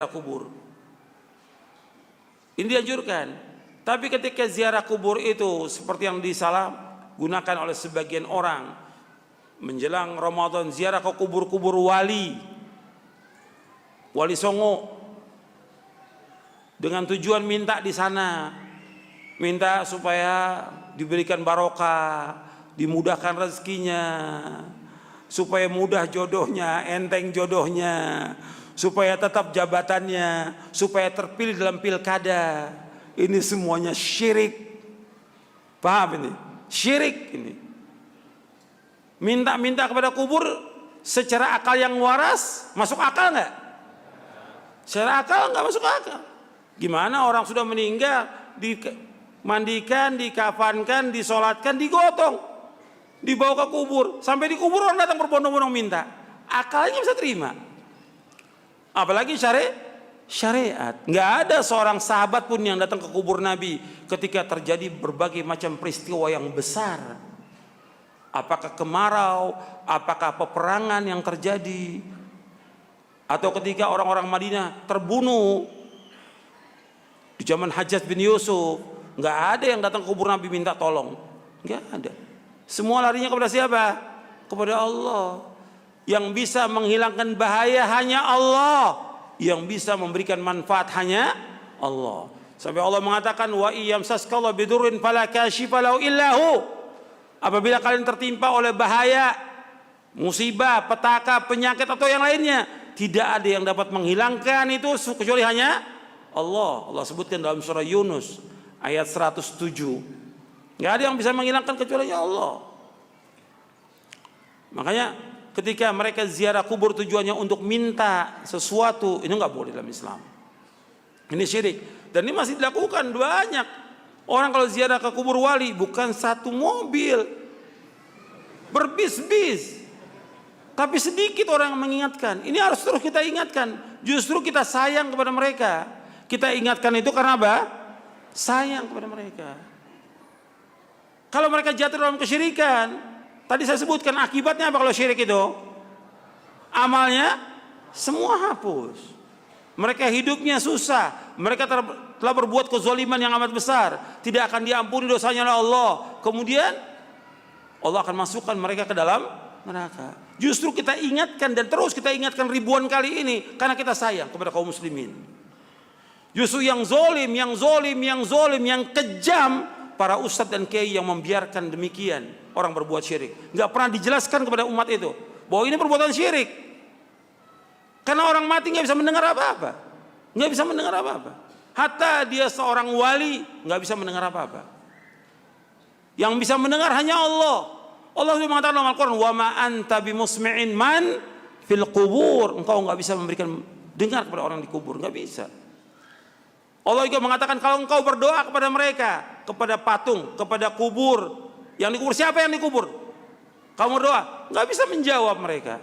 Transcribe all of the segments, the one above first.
kubur. Ini dianjurkan. Tapi ketika ziarah kubur itu seperti yang disalahgunakan oleh sebagian orang, menjelang Ramadan ziarah ke kubur-kubur wali Songo dengan tujuan minta di sana, minta supaya diberikan barokah, dimudahkan rezekinya, supaya mudah jodohnya, enteng jodohnya, supaya tetap jabatannya, supaya terpilih dalam pilkada. Ini semuanya syirik. Paham ini? Syirik ini. Minta-minta kepada kubur secara akal yang waras, masuk akal nggak? Secara akal nggak masuk akal. Gimana orang sudah meninggal, dimandikan, dikafankan, disolatkan, digotong, dibawa ke kubur, sampai di kubur orang datang berbondong-bondong minta. Akalnya bisa terima. Apalagi syariat. Nggak ada seorang sahabat pun yang datang ke kubur Nabi ketika terjadi berbagai macam peristiwa yang besar. Apakah kemarau, apakah peperangan yang terjadi, atau ketika orang-orang Madinah terbunuh di zaman Hajjaj bin Yusuf, nggak ada yang datang ke kubur Nabi minta tolong. Nggak ada. Semua larinya kepada siapa? Kepada Allah. Yang bisa menghilangkan bahaya hanya Allah. Yang bisa memberikan manfaat hanya Allah. Sampai Allah mengatakan, wa iyamsaskallahu bidurrin fala kashifa lahu illahu. Apabila kalian tertimpa oleh bahaya, musibah, petaka, penyakit atau yang lainnya, tidak ada yang dapat menghilangkan itu kecuali hanya Allah. Allah sebutkan dalam surah Yunus ayat 107. Nggak ada yang bisa menghilangkan kecuali Allah. Makanya ketika mereka ziarah kubur tujuannya untuk minta sesuatu, ini nggak boleh dalam Islam. Ini syirik. Dan ini masih dilakukan banyak. Orang kalau ziarah ke kubur wali bukan satu mobil, berbis-bis. Tapi sedikit orang yang mengingatkan. Ini harus terus kita ingatkan. Justru kita sayang kepada mereka. Kita ingatkan itu karena apa? Sayang kepada mereka. Kalau mereka jatuh dalam kesyirikan, tadi saya sebutkan akibatnya apa kalau syirik itu? Amalnya semua hapus. Mereka hidupnya susah. Mereka telah berbuat kezaliman yang amat besar. Tidak akan diampuni dosanya oleh Allah. Kemudian Allah akan masukkan mereka ke dalam neraka. Justru kita ingatkan dan terus kita ingatkan ribuan kali ini karena kita sayang kepada kaum muslimin. Justru yang zolim, yang kejam, para ustadz dan kiai yang membiarkan demikian orang berbuat syirik. Nggak pernah dijelaskan kepada umat itu bahwa ini perbuatan syirik. Karena orang mati nggak bisa mendengar apa-apa, nggak bisa mendengar apa-apa. Hatta dia seorang wali nggak bisa mendengar apa-apa. Yang bisa mendengar hanya Allah. Allah sudah mengatakan dalam Al-Quran, wa ma anta bimusmi'in man fil qubur. Engkau nggak bisa memberikan dengar kepada orang di kubur, nggak bisa. Allah juga mengatakan kalau engkau berdoa kepada mereka, kepada patung, kepada kubur, yang dikubur siapa yang dikubur? Kamu berdoa, nggak bisa menjawab mereka,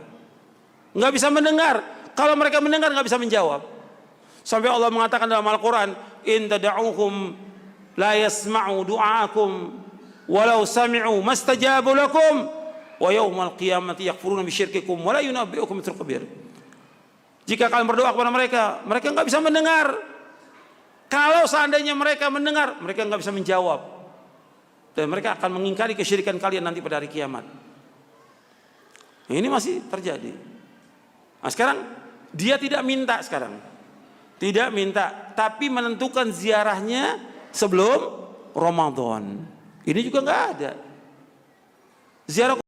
nggak bisa mendengar. Kalau mereka mendengar nggak bisa menjawab. Sampai Allah mengatakan dalam Al-Quran, in tad'uhum la yasma'u du'aakum walau sami'u mastajabu lakum wa yawmal qiyamati yakfuruna bisyirkikum wa la yunabbi'ukum mithlu khabir. Jika kalian berdoa kepada mereka, mereka nggak bisa mendengar. Kalau seandainya mereka mendengar, mereka nggak bisa menjawab. Dan mereka akan mengingkari kesyirikan kalian nanti pada hari kiamat. Ini masih terjadi. Nah sekarang dia tidak minta sekarang. Tidak minta, tapi menentukan ziarahnya sebelum Ramadan. Ini juga nggak ada. Ziarah